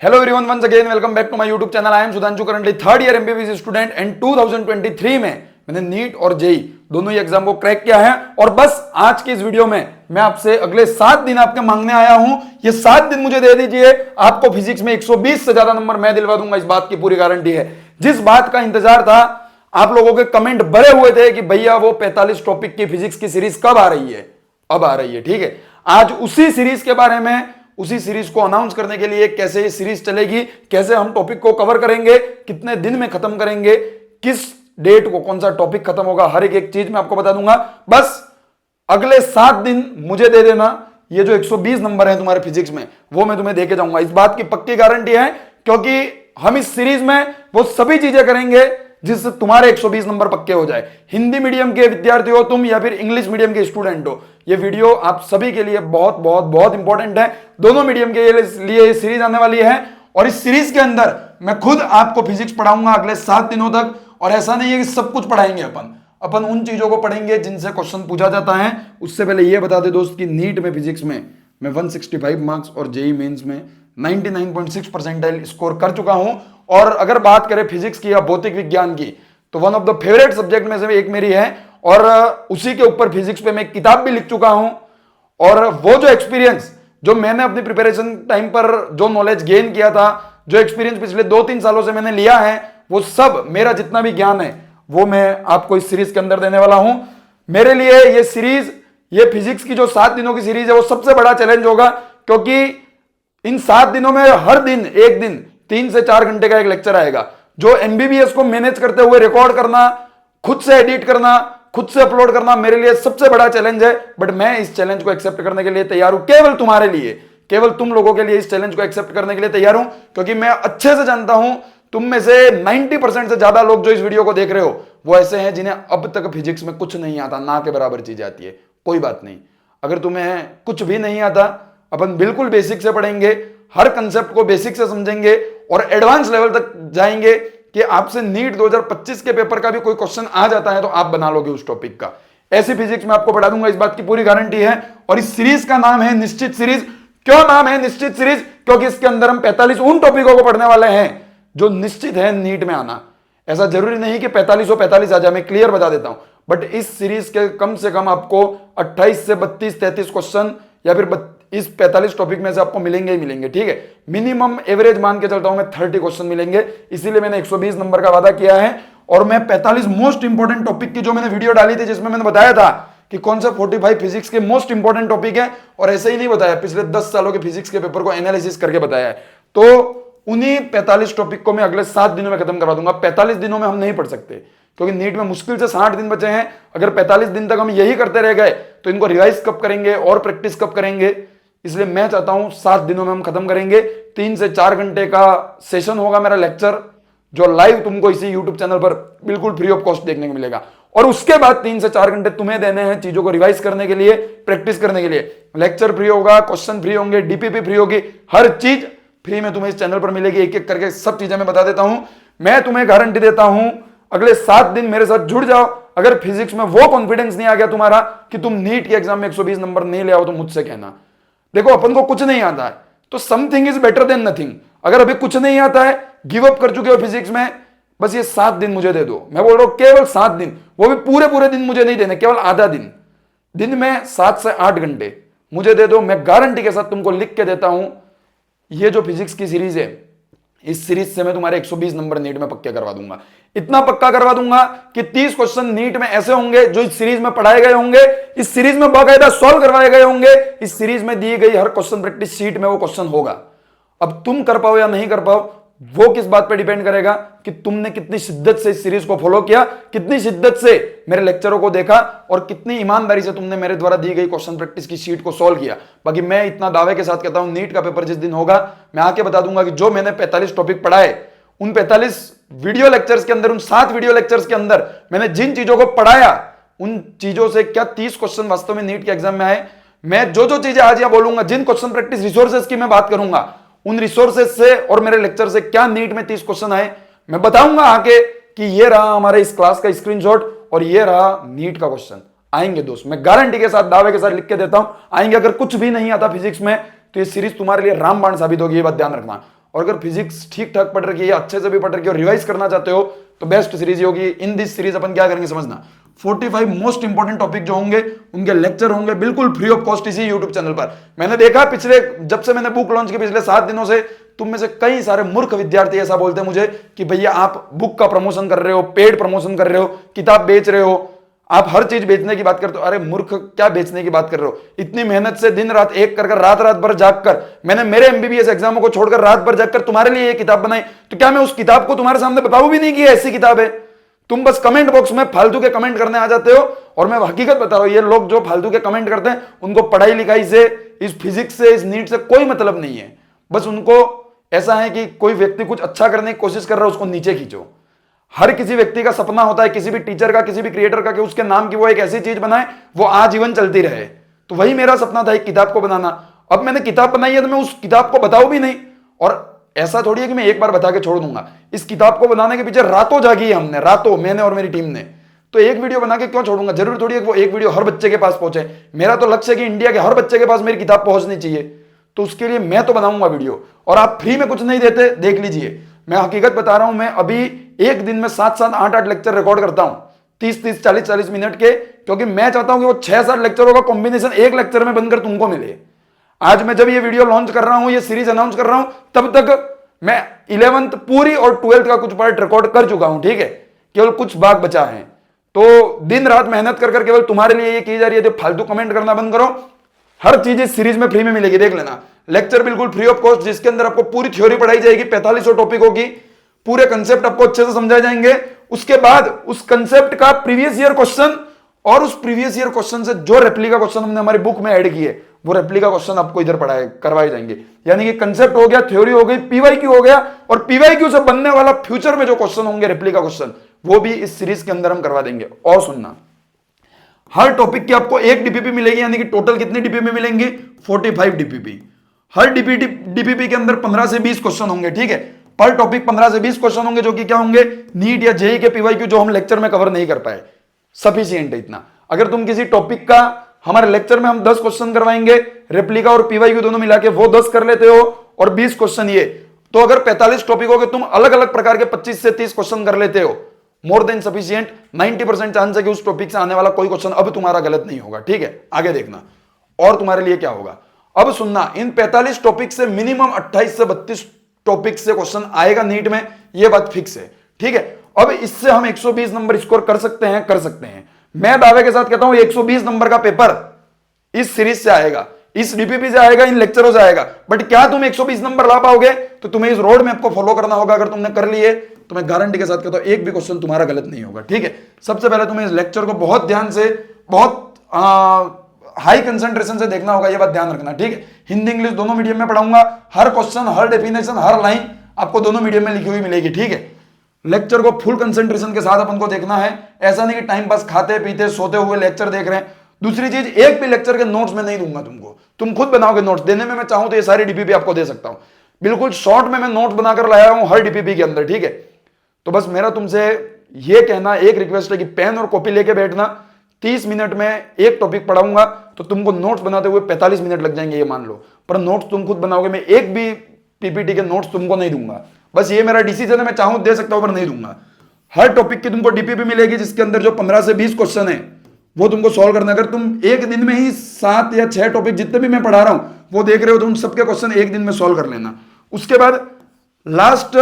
Hello everyone, once again welcome back to my YouTube channel. I am Sudhanshu, currently third year MBBS student and 2023 में मैंने NEET और JEE दोनों ही exam को crack किया है। और बस आज की इस वीडियो में मैं आपसे अगले 7 दिन आपके मांगने आया हूं। ये 7 दिन मुझे दे दीजिए, आपको फिजिक्स में 120 से ज्यादा नंबर मैं दिलवा दूंगा, इस बात की पूरी गारंटी है। जिस बात का इंतजार था, आप लोगों के कमेंट भरे हुए थे कि भैया वो 45 टॉपिक की फिजिक्स की सीरीज कब आ रही है, अब आ रही है। ठीक है, आज उसी सीरीज के बारे में, उसी सीरीज को अनाउंस करने के लिए, कैसे ये सीरीज चलेगी, कैसे हम टॉपिक को कवर करेंगे, कितने दिन में खत्म करेंगे, किस डेट को कौन सा टॉपिक खत्म होगा, हर एक चीज मैं आपको बता दूंगा। बस अगले 7 दिन मुझे दे देना। ये जो 120 नंबर है तुम्हारे फिजिक्स में, वो मैं तुम्हें देके जाऊंगा, इस बात की पक्की गारंटी है। क्योंकि हम इस सीरीज में वो सभी चीजें करेंगे जिससे तुम्हारे 120 नंबर पक्के हो जाए। हिंदी मीडियम के विद्यार्थी हो तुम या फिर इंग्लिश मीडियम के स्टूडेंट हो, ये वीडियो आप सभी के लिए बहुत बहुत बहुत इंपॉर्टेंट है। दोनों मीडियम के लिए सीरीज आने वाली है और इस सीरीज के अंदर मैं खुद आपको फिजिक्स पढ़ाऊंगा अगले 7 दिनों तक। और ऐसा नहीं है कि सब कुछ पढ़ाएंगे, अपन उन चीजों को पढ़ेंगे जिनसे क्वेश्चन पूछा जाता है। उससे पहले यह बता दे दोस्त कि नीट में फिजिक्स में मैं 165 मार्क्स और जेई मेंस में 99.6 परसेंटाइल स्कोर कर चुका हूं। और अगर बात करें फिजिक्स की या भौतिक विज्ञान की, तो one of the favourite subject में से एक मेरी है। और उसी के ऊपर फिजिक्स पे मैं किताब भी लिख चुका हूं। और वो जो एक्सपीरियंस जो मैंने अपनी प्रिपरेशन टाइम पर जो नॉलेज गेन किया था, जो एक्सपीरियंस पिछले 2-3 सालों से मैंने लिया है, वो सब मेरा जितना भी ज्ञान है वो मैं आपको इस सीरीज के अंदर देने वाला हूं। मेरे लिए ये सीरीज, ये फिजिक्स की जो 7 दिनों की सीरीज है, वो सबसे बड़ा चैलेंज होगा। क्योंकि इन 7 दिनों में हर दिन एक दिन 3 से 4 घंटे का एक लेक्चर आएगा। जो एमबीबीएस को मैनेज करते हुए रिकॉर्ड करना, खुद से एडिट करना, खुद से अपलोड करना मेरे लिए सबसे बड़ा चैलेंज है। बट मैं इस चैलेंज को एक्सेप्ट करने के लिए तैयार हूं, केवल तुम्हारे लिए, केवल तुम लोगों के लिए इस चैलेंज को एक्सेप्ट करने के लिए तैयार हूं। क्योंकि मैं अच्छे से जानता हूं तुम में से 90% से ज्यादा लोग जो इस वीडियो को देख रहे हो वो ऐसे हैं जिन्हें अब तक फिजिक्स में कुछ नहीं आता, ना के बराबर चीजें आती है। कोई बात नहीं, अगर तुम्हें कुछ भी नहीं आता, अपन बिल्कुल बेसिक से पढ़ेंगे, हर कंसेप्ट को बेसिक से समझेंगे और एडवांस लेवल तक जाएंगे कि आपसे नीट 2025 के पेपर का भी कोई क्वेश्चन आ जाता है तो आप बना लोगे उस टॉपिक का। ऐसी फिजिक्स में आपको पढ़ा दूंगा, इस बात की पूरी गारंटी है। और इस सीरीज का नाम है निश्चित सीरीज। क्यों नाम है निश्चित सीरीज? क्योंकि इसके अंदर हम 45 उन टॉपिकों को पढ़ने वाले हैं जो निश्चित है नीट में आना। ऐसा जरूरी नहीं कि 45 आ जाए, मैं क्लियर बता देता हूं। बट इस सीरीज के कम से कम आपको 28 से 32-33 क्वेश्चन या फिर इस 45 टॉपिक में से आपको मिलेंगे ही मिलेंगे। ठीक है, मिनिमम एवरेज मान के चलता हूं मैं 30 क्वेश्चन मिलेंगे, इसीलिए मैंने 120 नंबर का वादा किया है। और मैं 45 मोस्ट इंपोर्टेंट टॉपिक की जो मैंने वीडियो डाली थी, जिसमें मैंने बताया था कि कौन सा 45 फिजिक्स के मोस्ट इंपोर्टेंट टॉपिक है, और ऐसे ही नहीं बताया, पिछले 10 सालों के फिजिक्स के पेपर को एनालिसिस करके बताया है। तो उन्हीं 45 टॉपिक को मैं अगले 7 दिनों में खत्म करवा दूंगा। 45 दिनों में हम नहीं पढ़ सकते, क्योंकि नीट में मुश्किल से 60 दिन बचे हैं। अगर 45 दिन तक हम यही करते रह गए तो इनको रिवाइज कब करेंगे और प्रैक्टिस कब करेंगे? इसलिए मैं चाहता हूं 7 दिनों में हम खत्म करेंगे। 3 से 4 घंटे का सेशन होगा मेरा लेक्चर, जो लाइव तुमको इसी यूट्यूब चैनल पर बिल्कुल फ्री ऑफ कॉस्ट देखने को मिलेगा। और उसके बाद 3 से 4 घंटे तुम्हें देने हैं चीजों को रिवाइज करने के लिए, प्रैक्टिस करने के लिए। लेक्चर फ्री होगा, क्वेश्चन फ्री होंगे, डीपीपी फ्री होगी, हर चीज फ्री में तुम्हें इस चैनल पर मिलेगी। एक एक करके सब चीजें मैं बता देता हूं। मैं तुम्हें गारंटी देता हूं, अगले 7 दिन मेरे साथ जुड़ जाओ। अगर फिजिक्स में वो कॉन्फिडेंस नहीं आ गया तुम्हारा कि तुम नीट के एग्जाम में 120 नंबर नहीं ले आओ, तो मुझसे कहना। देखो, अपन को कुछ नहीं आता है तो something is better than nothing. अगर अभी कुछ नहीं आता है, गिव अप कर चुके हो फिजिक्स में, बस ये 7 दिन मुझे दे दो। मैं बोल रहा हूं केवल 7 दिन, वो भी पूरे दिन मुझे नहीं देने, केवल आधा दिन में 7 से 8 घंटे मुझे दे दो। मैं गारंटी के साथ तुमको लिख के देता हूं, ये जो फिजिक्स की सीरीज है, इस सीरीज से मैं तुम्हारे 120 नंबर नीट में पक्के करवा दूंगा। इतना पक्का करवा दूंगा कि 30 क्वेश्चन नीट में ऐसे होंगे जो इस सीरीज में पढ़ाए गए होंगे, इस सीरीज में बाकायदा सॉल्व करवाए गए होंगे, इस सीरीज में दी गई हर क्वेश्चन प्रैक्टिस शीट में वो क्वेश्चन होगा। अब तुम कर पाओ या नहीं कर पाओ, वो किस बात पे डिपेंड करेगा कि तुमने कितनी शिद्दत से इस सीरीज को फॉलो किया, कितनी शिद्दत से मेरे लेक्चरों को देखा और कितनी ईमानदारी से तुमने मेरे द्वारा दी गई क्वेश्चन प्रैक्टिस की शीट को सॉल्व किया। बाकी मैं इतना दावे के साथ कहता हूं, नीट का पेपर जिस दिन होगा, मैं आके बता दूंगा कि जो मैंने 45 टॉपिक पढ़ाए, उन 45 वीडियो लेक्चर्स के अंदर, उन 7 वीडियो लेक्चर्स के अंदर मैंने जिन चीजों को पढ़ाया, उन चीजों से क्या 30 क्वेश्चन वास्तव में नीट के एग्जाम में आए। मैं जो चीजें आज यहां बोलूंगा, जिन क्वेश्चन प्रैक्टिस रिसोर्सेज की मैं बात करूंगा, उन रिसोर्सेज से और मेरे लेक्चर से क्या नीट में 30 क्वेश्चन आए, मैं बताऊंगा आके कि ये रहा हमारे इस क्लास का स्क्रीनशॉट और ये रहा नीट का क्वेश्चन। आएंगे दोस्त, मैं गारंटी के साथ, दावे के साथ लिख के देता हूं, आएंगे। अगर कुछ भी नहीं आता फिजिक्स में तो ये सीरीज तुम्हारे लिए रामबाण साबित होगी, ये बात ध्यान रखना। और अगर फिजिक्स ठीक ठाक पढ़ रखी है, अच्छे से भी पढ़ रखी है और रिवाइज करना चाहते हो तो बेस्ट सीरीज होगी। इन दिस सीरीज अपन क्या करेंगे समझना, 45 मोस्ट इंपॉर्टेंट टॉपिक जो होंगे उनके लेक्चर होंगे बिल्कुल फ्री ऑफ कॉस्ट इसी यूट्यूब चैनल पर। मैंने देखा पिछले, जब से मैंने बुक लॉन्च की पिछले 7 दिनों से, तुम में से कई सारे मूर्ख विद्यार्थी ऐसा बोलते हैं मुझे कि भैया आप बुक का प्रमोशन कर रहे हो, पेड प्रमोशन कर रहे हो, किताब बेच रहे हो, आप हर चीज बेचने की बात करते हो। अरे मूर्ख, क्या बेचने की बात कर रहे हो? इतनी मेहनत से दिन रात एक कर रात रात भर जागकर मैंने मेरे एमबीबीएस एग्जामों को छोड़कर रात भर जागकर तुम्हारे लिए ये किताब बनाई, तो क्या मैं उस किताब को तुम्हारे सामने बताऊं भी नहीं कि ऐसी किताब है? तुम बस कमेंट बॉक्स में फालतू के कमेंट करने आ जाते हो। और मैं हकीकत बता रहा हूं, ये लोग जो फालतू के कमेंट करते हैं उनको पढ़ाई लिखाई से, इस फिजिक्स से, इस नीट से कोई मतलब नहीं है। बस उनको ऐसा है कि कोई व्यक्ति कुछ अच्छा करने की कोशिश कर रहा है, उसको नीचे खींचो। हर किसी व्यक्ति का सपना होता है, किसी भी टीचर का, किसी भी क्रिएटर का, कि उसके नाम की वो एक ऐसी चीज बनाए वो आजीवन चलती रहे। तो वही मेरा सपना था, एक किताब को बनाना। अब मैंने किताब बनाई है तो मैं उस किताब को बताऊं भी नहीं। और ऐसा थोड़ी है कि मैं एक बार बता के छोड़ दूंगा। इस किताब को बनाने के पीछे रातों जागी है हमने, रातों, मैंने और मेरी टीम ने। तो एक वीडियो बना के क्यों छोड़ूंगा? जरूर थोड़ी है कि वो एक वीडियो हर बच्चे के पास पहुंचे। मेरा तो लक्ष्य है कि इंडिया के हर बच्चे के पास मेरी किताब पहुंचनी चाहिए। तो उसके लिए मैं तो बनाऊंगा वीडियो, और आप फ्री में कुछ नहीं देते, देख लीजिए। मैं हकीकत बता रहा हूं, मैं अभी एक दिन में 7-7, 8-8 लेक्चर रिकॉर्ड करता हूं, 30-30, 40-40 मिनट के, क्योंकि मैं चाहता हूं कि वो 6-7 लेक्चरों का कॉम्बिनेशन एक लेक्चर में बनकर तुमको मिले। आज मैं जब ये वीडियो लॉन्च कर रहा हूं, ये सीरीज अनाउंस कर रहा हूं, तब तक मैं 11th पूरी और 12th का कुछ पार्ट रिकॉर्ड कर चुका हूं, ठीक है? केवल कुछ भाग बचा है। तो दिन रात मेहनत कर केवल तुम्हारे लिए ये की जा रही है। तो फालतू कमेंट करना बंद करो। हर चीज इस सीरीज में फ्री में मिलेगी, देख लेना। लेक्चर बिल्कुल फ्री ऑफ कॉस्ट, जिसके अंदर आपको पूरी थ्योरी पढ़ाई जाएगी, 4500 टॉपिकों की, पूरे कंसेप्ट आपको अच्छे से समझाए जाएंगे। उसके बाद उस कंसेप्ट का प्रीवियस ईयर क्वेश्चन, और उस प्रीवियस ईयर क्वेश्चन से जो रेप्लिका क्वेश्चन हमने हमारी बुक में ऐड किए, वो रेप्लिका क्वेश्चन आपको इधर पढ़ाए करवाए जाएंगे। यानी कि कंसेप्ट हो गया, थ्योरी हो गई, पीवाईक्यू हो गया, और पीवाईक्यू से बनने वाला फ्यूचर में जो क्वेश्चन होंगे रेप्लिका क्वेश्चन, वो भी इस सीरीज के अंदर हम करवा देंगे। और सुनना, हर टॉपिक की आपको एक डीपीपी मिलेगी, यानी कि टोटल कितनी डीपीपी मिलेंगी? 45 डीपीपी। हर डीपीपी के अंदर 15 से 20 क्वेश्चन होंगे, ठीक है? पर टॉपिक 15 से 20 क्वेश्चन होंगे, जो कि क्या होंगे? नीट या जेई के पीवाईक्यू जो हम लेक्चर में कवर नहीं कर पाए, सफिशिएंट है इतना। अगर तुम किसी टॉपिक का, हमारे लेक्चर में हम 10 क्वेश्चन करवाएंगे, रेप्लिका और पीवाईक्यू दोनों मिला के वो 10 कर लेते हो, और 20 क्वेश्चन ये, तो अगर 45 टॉपिकों के तुम अलग अलग प्रकार के 25 से 30 क्वेश्चन कर लेते हो, मोर देन सफिशिएंट। 90% चांस है कि उस टॉपिक से आने वाला कोई क्वेश्चन अब तुम्हारा गलत नहीं होगा, ठीक है? आगे देखना और तुम्हारे लिए क्या होगा। अब सुनना, इन 45 टॉपिक से मिनिमम 28 से 32 टॉपिक से क्वेश्चन आएगा नीट में, यह बात फिक्स है, ठीक है? अब इससे हम 120 नंबर स्कोर कर सकते हैं, कर सकते हैं। मैं दावे के साथ कहता हूं 120 नंबर का पेपर इस सीरीज से आएगा, इस डीपीपी से आएगा, इन लेक्चरों से आएगा। बट क्या तुम 120 नंबर ला पाओगे? तो तुम्हें इस रोड में आपको फॉलो करना होगा। अगर तुमने कर लिए तो मैं गारंटी के साथ कहता हूं एक भी क्वेश्चन तुम्हारा गलत नहीं होगा, ठीक है? सबसे पहले तुम्हें इस लेक्चर को बहुत ध्यान से, बहुत हाई कंसंट्रेशन से देखना होगा, ये बात ध्यान रखना, ठीक है? हिंदी इंग्लिश दोनों मीडियम में पढ़ाऊंगा। हर क्वेश्चन, हर डेफिनेशन, हर लाइन आपको दोनों मीडियम में लिखी हुई मिलेगी, ठीक है? लेक्चर को फुल कंसंट्रेशन के साथ अपन को देखना है। ऐसा नहीं कि टाइम पास खाते पीते सोते हुए लेक्चर देख रहे हैं। दूसरी चीज, एक भी लेक्चर के नोट्स में नहीं दूंगा तुमको, तुम खुद बनाओगे नोट्स। देने में मैं चाहूं तो ये सारी डीपीपी आपको दे सकता हूं, बिल्कुल शॉर्ट में मैं नोट्स बनाकर लाया हूं हर डीपीपी के अंदर, ठीक है? तो बस मेरा तुमसे ये कहना, एक रिक्वेस्ट है कि पेन और कॉपी लेके बैठना। 30 मिनट में एक टॉपिक पढ़ाऊंगा तो तुमको नोट्स बनाते हुए 45 मिनट लग जाएंगे, ये मान लो। पर नोट्स तुम खुद बनाओगे, मैं एक भी पीपीटी के नोट्स तुमको नहीं दूंगा। बस ये मेरा डिसीजन है, मैं चाहूं दे सकता हूं पर नहीं दूंगा। हर टॉपिक की तुमको डीपीपी मिलेगी, जिसके अंदर जो 15 से 20 क्वेश्चन है वो तुमको सॉल्व करना। अगर तुम एक दिन में ही 7 या 6 टॉपिक जितने भी मैं पढ़ा रहा हूं वो देख रहे हो, तो उन सबके क्वेश्चन एक दिन में सॉल्व कर लेना। उसके बाद लास्ट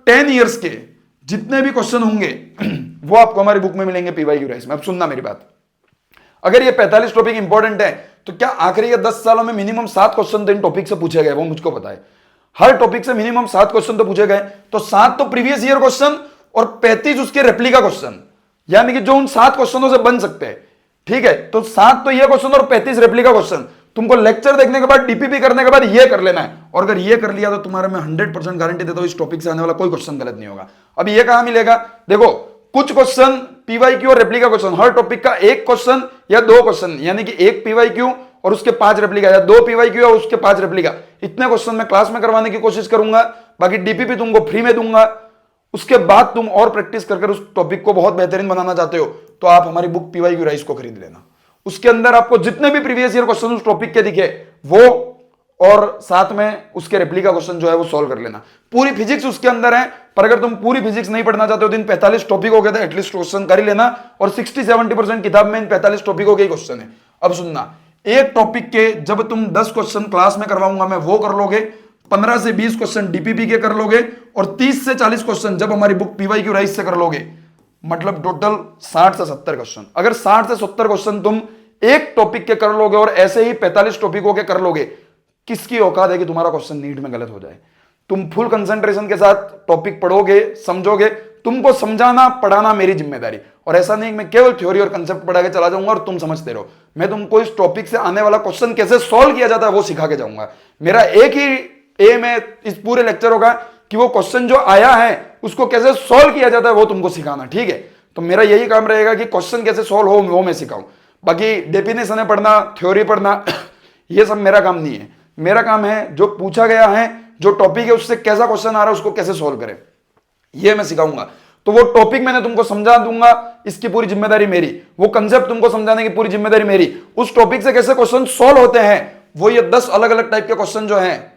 10 ईयर्स के जितने भी क्वेश्चन होंगे वो आपको हमारी बुक में मिलेंगे पीवाईक्यू राइस में। अब सुनना मेरी बात, अगर ये 45 टॉपिक इंपॉर्टेंट है तो क्या आखिरी के 10 सालों में मिनिमम 7 क्वेश्चन तो इन टॉपिक से पूछे गए, वो मुझको पता है। हर टॉपिक से मिनिमम 7 क्वेश्चन तो पूछे गए, तो 7 तो प्रीवियस ईयर क्वेश्चन और 35 उसके रेप्लिका क्वेश्चन, यानी कि जो उन 7 क्वेश्चनों से बन सकते हैं, ठीक है? तो 7 तो ये क्वेश्चन और 35 रेप्लिका क्वेश्चन। तुमको लेक्चर देखने के बाद, डीपीपी करने के बाद ये कर लेना है, और अगर ये कर लिया तो तुम्हारे मैं 100% गारंटी देता हूं इस टॉपिक से आने वाला कोई क्वेश्चन गलत नहीं होगा। अब ये कहां मिलेगा? देखो, कुछ क्वेश्चन पीवाईक्यू और रेप्लिका क्वेश्चन, हर टॉपिक का एक क्वेश्चन या 2 क्वेश्चन, यानी कि एक पीवाईक्यू और उसके 5 रेप्लिका, या 2 पीवाईक्यू और उसके 5 रेप्लिका, इतने क्वेश्चन मैं क्लास में करवाने की कोशिश करूंगा। बाकी डीपीपी तुमको फ्री में दूंगा। उसके बाद तुम और प्रैक्टिस कर उस टॉपिक को बहुत बेहतरीन बनाना चाहते हो तो आप हमारी बुक पीवाईक्यू राइस को खरीद लेना। उसके अंदर आपको जितने भी प्रीवियस ईयर क्वेश्चन उस टॉपिक के दिखे वो और साथ में उसके रेप्लिका क्वेश्चन जो है वो सॉल्व कर लेना। पूरी फिजिक्स उसके अंदर है, पर अगर तुम पूरी फिजिक्स नहीं पढ़ना चाहते हो तो इन 45 टॉपिक हो गए थे, एटलीस्ट क्वेश्चन कर ही लेना। और 60-70% किताब में इन 45 टॉपिकों के क्वेश्चन है। अब सुनना, एक टॉपिक के जब तुम 10 क्वेश्चन क्लास में करवाऊंगा मैं वो कर लोगे, 15 से 20 क्वेश्चन डीपीपी के कर लोगे, और 30 से 40 क्वेश्चन जब हमारी बुक पीवाईक्यू राइज से कर लोगे, मतलब टोटल 60 से 70 क्वेश्चन। अगर 60 से 70 क्वेश्चन तुम एक टॉपिक के कर लोगे और ऐसे ही 45 टॉपिकों के कर लोगे, किसकी औकात है कि तुम्हारा क्वेश्चन नीट में गलत हो जाए। तुम फुल कंसंट्रेशन के साथ टॉपिक पढ़ोगे, समझोगे, तुमको समझाना पढ़ाना मेरी जिम्मेदारी। और ऐसा नहीं मैं केवल थ्योरी और कंसेप्ट पढ़ा के चला जाऊंगा और तुम समझते रहो। मैं तुमको इस टॉपिक से आने वाला क्वेश्चन कैसे सॉल्व किया जाता है वो सिखा के जाऊंगा। मेरा एक ही एम है इस पूरे लेक्चर होगा कि वो क्वेश्चन जो आया है उसको कैसे सॉल्व किया जाता है वो तुमको सिखाना, ठीक है। तो मेरा यही काम रहेगा कि क्वेश्चन कैसे सॉल्व हो वो मैं सिखाऊं। बाकी डेफिनेशन पढ़ना, थ्योरी पढ़ना ये सब मेरा काम नहीं है। मेरा काम है जो पूछा गया है, जो टॉपिक है उससे कैसा क्वेश्चन आ रहा है उसको कैसे सॉल्व करें, ये मैं सिखाऊंगा। तो वो टॉपिक मैंने तुमको समझा दूंगा, इसकी पूरी जिम्मेदारी मेरी। वो कंसेप्ट तुमको समझाने की पूरी जिम्मेदारी मेरी। उस टॉपिक से कैसे क्वेश्चन सॉल्व होते हैं, वो ये 10 अलग अलग टाइप के क्वेश्चन जो हैं,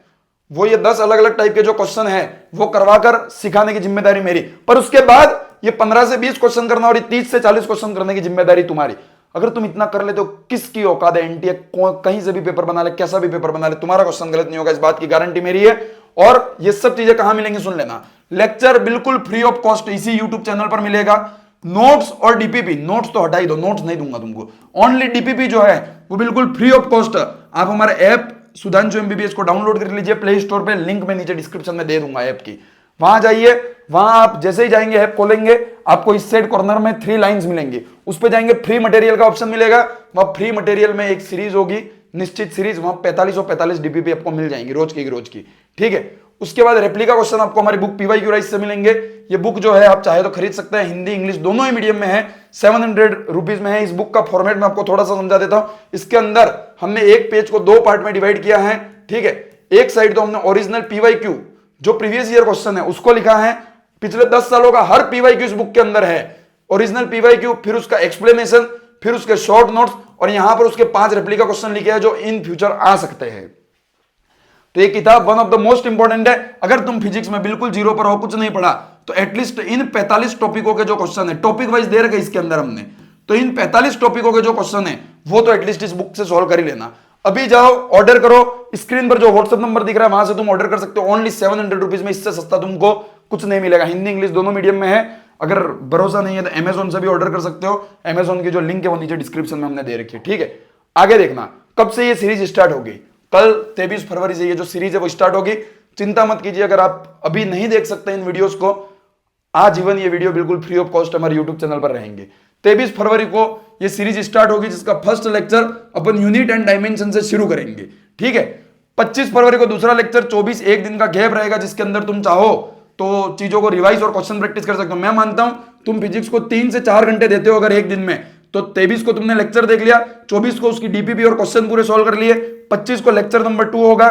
वो ये 10 अलग अलग टाइप के जो क्वेश्चन है वो करवाकर सिखाने की जिम्मेदारी मेरी। पर उसके बाद ये 15 से 20 क्वेश्चन करना और 30 से 40 क्वेश्चन करने की जिम्मेदारी तुम्हारी। अगर तुम इतना कर लेते हो, किसकी औकात है एनटीए कहीं से भी पेपर बना ले, कैसा भी पेपर बना ले, तुम्हारा क्वेश्चन गलत नहीं होगा, इस बात की गारंटी मेरी है। और ये सब चीजें कहां मिलेंगी सुन लेना। लेक्चर बिल्कुल फ्री ऑफ कॉस्ट इसी यूट्यूब चैनल पर मिलेगा। नोट्स और डीपीपी, नोट्स तो हटा ही दो, नोट्स नहीं दूंगा तुमको, ओनली डीपीपी जो है वो बिल्कुल फ्री ऑफ कॉस्ट। आप हमारे ऐप सुधांशु एमबीबीएस को डाउनलोड कर लीजिए प्ले स्टोर पे, लिंक मैं नीचे डिस्क्रिप्शन में दे दूंगा ऐप की। वहां जाइए, वहां आप जैसे ही जाएंगे ऐप खोलेंगे, आपको इस साइड कॉर्नर में 3 लाइंस मिलेंगी, उस पे जाएंगे, फ्री मटेरियल का ऑप्शन मिलेगा। वहां फ्री मटेरियल में एक सीरीज होगी, निश्चित सीरीज, वहां 45 डीपीपी आपको मिल जाएंगी रोज की, ठीक है। उसके बाद रेप्लिका क्वेश्चन आपको हमारी बुक पीवाईक्यू राइज से मिलेंगे। ये बुक जो है आप चाहे तो खरीद सकते हैं, हिंदी इंग्लिश दोनों ही मीडियम में है, 700 रुपीज में है। इस बुक का फॉर्मेट मैं आपको थोड़ा सा समझा देता हूं। इसके अंदर हमने एक पेज को 2 पार्ट में डिवाइड किया है, ठीक है। एक साइड तो हमने ओरिजिनल पीवाईक्यू जो प्रीवियस ईयर क्वेश्चन है उसको लिखा है, पिछले 10 सालों का हर पीवाईक्यू इस बुक के अंदर है, ओरिजिनल पीवाईक्यू, फिर उसका एक्सप्लेनेशन, फिर उसके शॉर्ट नोट्स, और यहां पर उसके 5 रेप्लिका क्वेश्चन लिखे हैं जो इन फ्यूचर आ सकते हैं। तो ये किताब one of the most important है। अगर तुम फिजिक्स में बिल्कुल जीरो पर हो, कुछ नहीं पढ़ा, तो एटलीस्ट इन 45 टॉपिकों के जो क्वेश्चन है, टॉपिक वाइज दे रखे इसके अंदर हमने, तो इन 45 टॉपिकों के जो क्वेश्चन है वो तो एटलीस्ट इस बुक से सॉल्व कर ही लेना। अभी जाओ ऑर्डर करो, स्क्रीन पर जो व्हाट्सएप नंबर दिख रहा है वहां से तुम ऑर्डर कर सकते हो, ओनली 700 रुपीज में। इससे सस्ता तुमको कुछ नहीं मिलेगा। हिंदी इंग्लिश दोनों मीडियम में है। अगर भरोसा नहीं है तो अमेजोन से भी ऑर्डर कर सकते हो। अमेजोन की जो लिंक है वो नीचे डिस्क्रिप्शन में हमने दे रखी है, ठीक है। आगे देखना कब से ये सीरीज स्टार्ट होगी, कल 23 फरवरी से ये जो सीरीज है वो स्टार्ट होगी। चिंता मत कीजिए, अगर आप अभी नहीं देख सकते इन वीडियोस को, आजीवन ये वीडियो बिल्कुल फ्री ऑफ कॉस्ट हमारे यूट्यूब चैनल पर रहेंगे। 23 फरवरी को ये सीरीज स्टार्ट होगी, जिसका first lecture upon unit and dimension से शुरू करेंगे, ठीक है। 25 फरवरी को दूसरा लेक्चर, 24 एक दिन का गैप रहेगा, जिसके अंदर तुम चाहो तो चीजों को रिवाइज और क्वेश्चन प्रैक्टिस कर सकते हो। मैं मानता हूं तुम फिजिक्स को 3 से 4 घंटे देते हो अगर एक दिन में, तो 23 को तुमने लेक्चर देख लिया, 24 को उसकी डीपीपी और क्वेश्चन पूरे सॉल्व कर लिए, 25 को लेक्चर नंबर 2 होगा,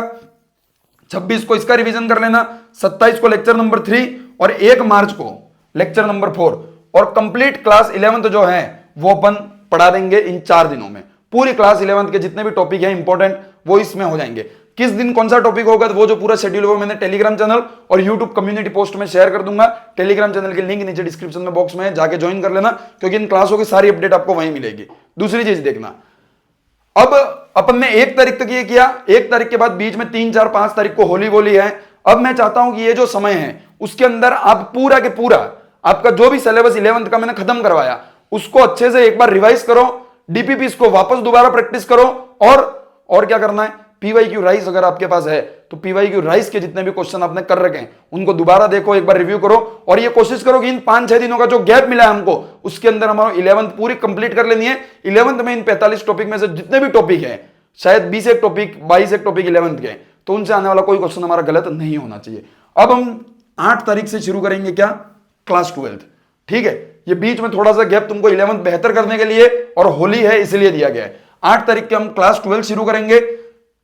26 को इसका रिवीजन कर लेना, 27 को लेक्चर नंबर 3 और 1 मार्च को लेक्चर नंबर 4। और कंप्लीट क्लास 11th जो है वो अपन पढ़ा देंगे इन 4 दिनों में। पूरी क्लास 11th के जितने भी टॉपिक हैं इंपॉर्टेंट वो इसमें हो जाएंगे। किस दिन कौन सा टॉपिक होगा तो वो जो पूरा शेड्यूल वो मैंने टेलीग्राम चैनल और यूट्यूब कम्युनिटी पोस्ट में शेयर कर दूंगा। टेलीग्राम चैनल की लिंक नीचे डिस्क्रिप्शन में बॉक्स में जाके ज्वाइन कर लेना, क्योंकि इन क्लासों की सारी अपडेट आपको वहीं मिलेगी। दूसरी चीज देखना, अब अपन ने 1 तारीख तक ये किया, 1 तारीख के बाद बीच में 3, 4, 5 तारीख को होली बोली है। अब मैं चाहता हूं कि ये जो समय है उसके अंदर आप पूरा के पूरा आपका जो भी सिलेबस 11th का मैंने खत्म करवाया उसको अच्छे से एक बार रिवाइज करो, डीपीपी को वापस दोबारा प्रैक्टिस करो, और क्या करना है, पीवाईक्यू राइज अगर आपके पास है तो पीवाईक्यू राइज के जितने भी क्वेश्चन आपने कर रखे हैं उनको दोबारा देखो, एक बार रिव्यू करो, और ये कोशिश करो कि इन 5-6 दिनों का जो गैप मिला है हमको उसके अंदर हमारा 11th पूरी कंप्लीट कर लेनी है। 11th में इन 45 टॉपिक में से जितने भी टॉपिक है, शायद 20 एक टॉपिक 22 एक टॉपिक 11th के, तो उनसे आने वाला कोई क्वेश्चन हमारा गलत नहीं होना चाहिए। अब हम 8 तारीख से शुरू करेंगे क्या, क्लास 12th, ठीक है। ये बीच में थोड़ा सा गैप तुमको 11th बेहतर करने के लिए और होली है इसलिए दिया गया है। 8 तारीख के हम क्लास 12 शुरू करेंगे,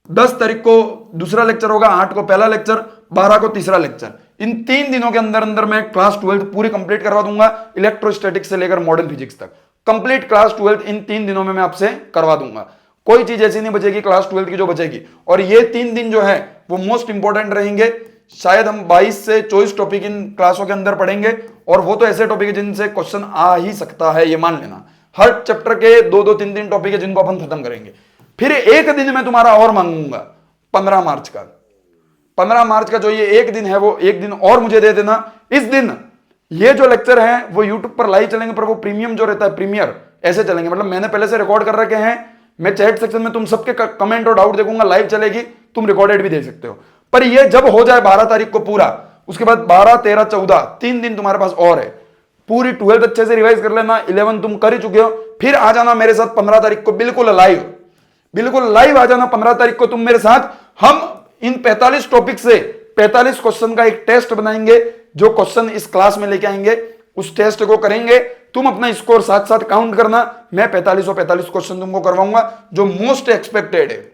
10 तारीख को दूसरा लेक्चर होगा, 8 को पहला लेक्चर, 12 को तीसरा लेक्चर। इन 3 दिनों के अंदर अंदर मैं क्लास 12 पूरी कंप्लीट करवा दूंगा, इलेक्ट्रोस्टैटिक्स से लेकर मॉडर्न फिजिक्स तक कंप्लीट क्लास 12 इन 3 दिनों में मैं आपसे करवा दूंगा। कोई चीज ऐसी नहीं बचेगी क्लास 12 की जो बचेगी। और ये 3 दिन जो है वो मोस्ट इंपॉर्टेंट रहेंगे। शायद हम 22 से 24 टॉपिक इन क्लासों के अंदर पढ़ेंगे, और वो तो ऐसे टॉपिक है जिनसे क्वेश्चन आ ही सकता है, ये मान लेना। हर चैप्टर के 2-2 3-3 टॉपिक है जिनको अपन खत्म करेंगे। फिर एक दिन मैं तुम्हारा और मांगूंगा 15 मार्च का। 15 मार्च का जो ये एक दिन है वो एक दिन और मुझे दे देना। इस दिन ये जो लेक्चर हैं वो यूट्यूब पर लाइव चलेंगे, पर वो प्रीमियम जो रहता है, प्रीमियर ऐसे चलेंगे। मतलब मैंने पहले से रिकॉर्ड कर रखे हैं, मैं चैट सेक्शन में तुम सबके कमेंट और डाउट देखूंगा, लाइव चलेगी, तुम रिकॉर्डेड भी देख सकते हो। पर ये जब हो जाए 12 तारीख को पूरा, उसके बाद 12, 13, 14 3 दिन तुम्हारे पास और है। पूरी 12th अच्छे से रिवाइज कर लेना, 11 तुम कर ही चुके हो। फिर आ जाना मेरे साथ 15 तारीख को बिल्कुल लाइव आ जाना 15 तारीख को तुम मेरे साथ। हम इन 45 टॉपिक से 45 क्वेश्चन का एक टेस्ट बनाएंगे। जो क्वेश्चन इस क्लास में लेके आएंगे उस टेस्ट को करेंगे। तुम अपना स्कोर साथ साथ काउंट करना। मैं 45 क्वेश्चन तुमको करवाऊंगा जो मोस्ट एक्सपेक्टेड है,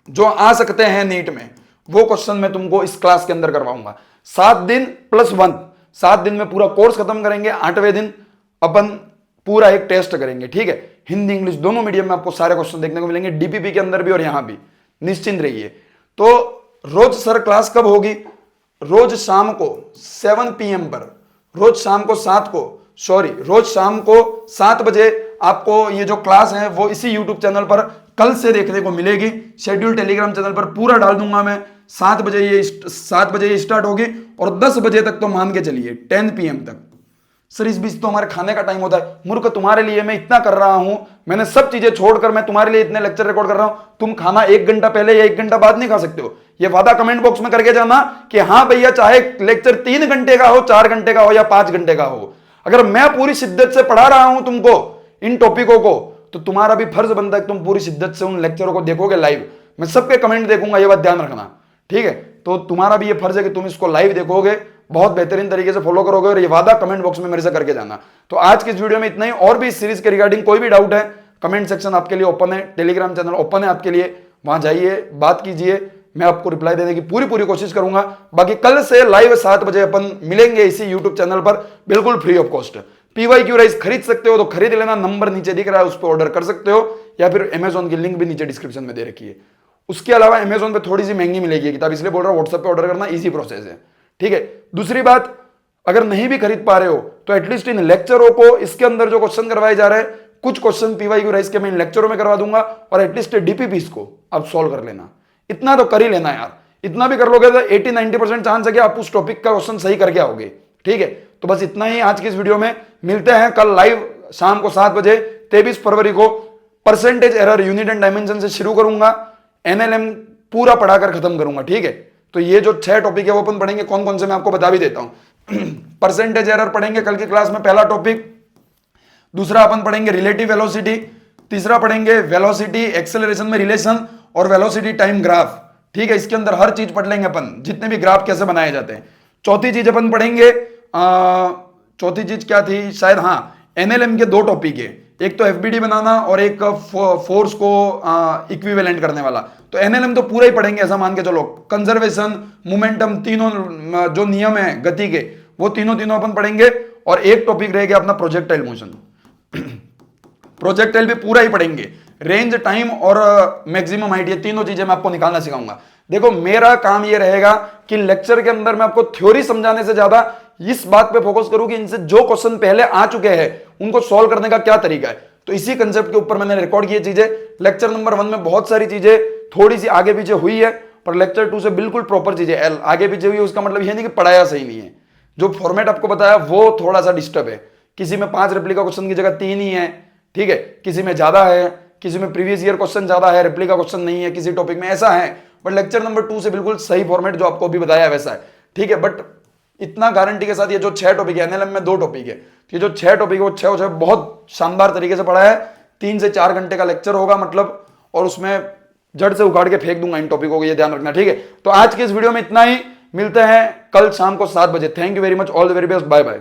जो आ सकते हैं नीट में, वो क्वेश्चन मैं तुमको इस क्लास के अंदर करवाऊंगा। 7 दिन प्लस 1, 7 दिन में पूरा कोर्स खत्म करेंगे। 8वें दिन अपन पूरा एक टेस्ट करेंगे, ठीक है। हिंदी इंग्लिश दोनों मीडियम में आपको सारे क्वेश्चन देखने को मिलेंगे, डीपीपी के अंदर भी और यहां भी, निश्चिंत रहिए। तो रोज सर क्लास कब होगी? रोज शाम को 7 PM पर, रोज शाम को 7 बजे आपको ये जो क्लास है वो इसी यूट्यूब चैनल पर कल से देखने को मिलेगी। शेड्यूल टेलीग्राम चैनल पर पूरा डाल दूंगा मैं। 7 बजे ये स्टार्ट होगी और 10 बजे तक तो मान के चलिए 10 PM तक। सर इस बीच तो हमारे खाने का टाइम होता है। मूर्ख, तुम्हारे लिए मैं इतना कर रहा हूं, मैंने सब चीजें छोड़कर मैं तुम्हारे लिए इतने लेक्चर रिकॉर्ड कर रहा हूं। तुम खाना 1 घंटा पहले या 1 घंटा बाद नहीं खा सकते हो। ये वादा कमेंट बॉक्स में करके जाना कि हाँ भैया, चाहे लेक्चर 3 घंटे का हो, 4 घंटे का हो या 5 घंटे का हो, अगर मैं पूरी शिद्दत से पढ़ा रहा हूं तुमको इन टॉपिकों को, तो तुम्हारा भी फर्ज बनता है कि तुम पूरी शिद्दत से उन लेक्चरों को देखोगे लाइव। मैं सबके कमेंट देखूंगा, ये बात ध्यान रखना, ठीक है। तो तुम्हारा भी ये फर्ज है कि तुम इसको लाइव देखोगे, बहुत बेहतरीन तरीके से फॉलो करोगे, और ये वादा कमेंट बॉक्स में मेरे से करके जाना। तो आज की इस वीडियो में इतना ही। और भी इस सीरीज के रिगार्डिंग कोई भी डाउट है, कमेंट सेक्शन आपके लिए ओपन है, टेलीग्राम चैनल ओपन है आपके लिए, वहां जाइए, बात कीजिए, मैं आपको रिप्लाई देने की पूरी कोशिश करूंगा। बाकी कल से लाइव 7 बजे अपन मिलेंगे इसी यूट्यूब चैनल पर, बिल्कुल free of cost. PYQ rice खरीद सकते हो तो खरीद लेना, नंबर नीचे दिख रहा है, उस पर ऑर्डर कर सकते हो, या फिर अमेजोन की लिंक भी नीचे डिस्क्रिप्शन में दे रखी है। उसके अलावा अमेजोन पे थोड़ी सी महंगी मिलेगी किताब, इसलिए बोल रहा हूं व्हाट्सएप पे ऑर्डर करना इजी प्रोसेस है, ठीक है। दूसरी बात, अगर नहीं भी खरीद पा रहे हो तो एटलीस्ट इन लेक्चरों को, इसके अंदर जो क्वेश्चन करवाए जा रहे हैं, कुछ क्वेश्चन PYQ राइस के मैं इन लेक्चरों में करवा दूंगा, और एटलीस्ट DPPs को आप सॉल्व कर लेना। इतना तो कर ही लेना यार। इतना भी कर लोगे तो 80-90% चांस है कि आप उस टॉपिक का क्वेश्चन सही करके आओगे, ठीक है। तो बस इतना ही आज की इस वीडियो में। मिलते हैं कल लाइव शाम को 7 बजे। 23 फरवरी को percentage error, unit and dimension से शुरू करूंगा, NLM पूरा पढ़ाकर खत्म करूंगा, ठीक है। तो ये जो 6 टॉपिक है वो अपन पढ़ेंगे, कौन कौन से मैं आपको बता भी देता हूं। परसेंटेज एरर पढ़ेंगे कल की क्लास में, पहला टॉपिक। दूसरा अपन पढ़ेंगे रिलेटिव वेलोसिटी। तीसरा पढ़ेंगे वेलोसिटी एक्सेलरेशन में रिलेशन, और वेलोसिटी टाइम ग्राफ, ठीक है। इसके अंदर हर चीज पढ़ लेंगे अपन, जितने भी ग्राफ कैसे बनाए जाते हैं। चौथी चीज अपन पढ़ेंगे, चौथी चीज क्या थी शायद, हाँ, NLM के 2 टॉपिक है, एक तो FBD बनाना और एक फोर्स को इक्विवेलेंट करने वाला। तो NLM तो पूरा ही पढ़ेंगे, ऐसा मान के चलो। कंजर्वेशन, मोमेंटम, तीनों जो नियम है गति के, वो तीनों अपन पढ़ेंगे। और एक टॉपिक रहेगा अपना प्रोजेक्टाइल मोशन। प्रोजेक्टाइल भी पूरा ही पढ़ेंगे। रेंज, टाइम और मैक्सिमम हाइट, ये तीनों चीजें मैं आपको निकालना सिखाऊंगा। देखो, मेरा काम ये रहेगा कि लेक्चर के अंदर मैं आपको थ्योरी समझाने से ज्यादा इस बात पे फोकस करूं कि इनसे जो क्वेश्चन पहले आ चुके हैं उनको सॉल्व करने का क्या तरीका है। तो इसी कंसेप्ट के ऊपर मैंने रिकॉर्ड किए चीजें। लेक्चर नंबर 1 में बहुत सारी चीजें थोड़ी सी आगे पीछे हुई है, पर लेक्चर 2 से बिल्कुल प्रॉपर चीजें आगे पीछे हुई है। उसका मतलब यह नहीं कि पढ़ाया सही नहीं है, जो फॉर्मेट आपको बताया वो थोड़ा सा डिस्टर्ब है। किसी में 5 रेप्लिका क्वेश्चन की जगह 3 ही है, ठीक है। किसी में ज्यादा है, किसी में प्रीवियस ईयर क्वेश्चन ज्यादा है, रेप्लिका क्वेश्चन नहीं है, किसी टॉपिक में ऐसा है। बट लेक्चर नंबर 2 से बिल्कुल सही फॉर्मेट जो आपको अभी बताया वैसा है, ठीक है। बट इतना गारंटी के साथ ये जो 6 टॉपिक है, NLM में 2 टॉपिक है, ये जो 6 टॉपिक है वो 6 बहुत शानदार तरीके से पढ़ा है। 3 से 4 घंटे का लेक्चर होगा मतलब, और उसमें जड़ से उखाड़ के फेंक दूंगा इन टॉपिकों को, ये ध्यान रखना, ठीक है। तो आज के इस वीडियो में इतना ही। मिलते हैं कल शाम को 7 बजे। Thank you very much, all the very best, bye bye.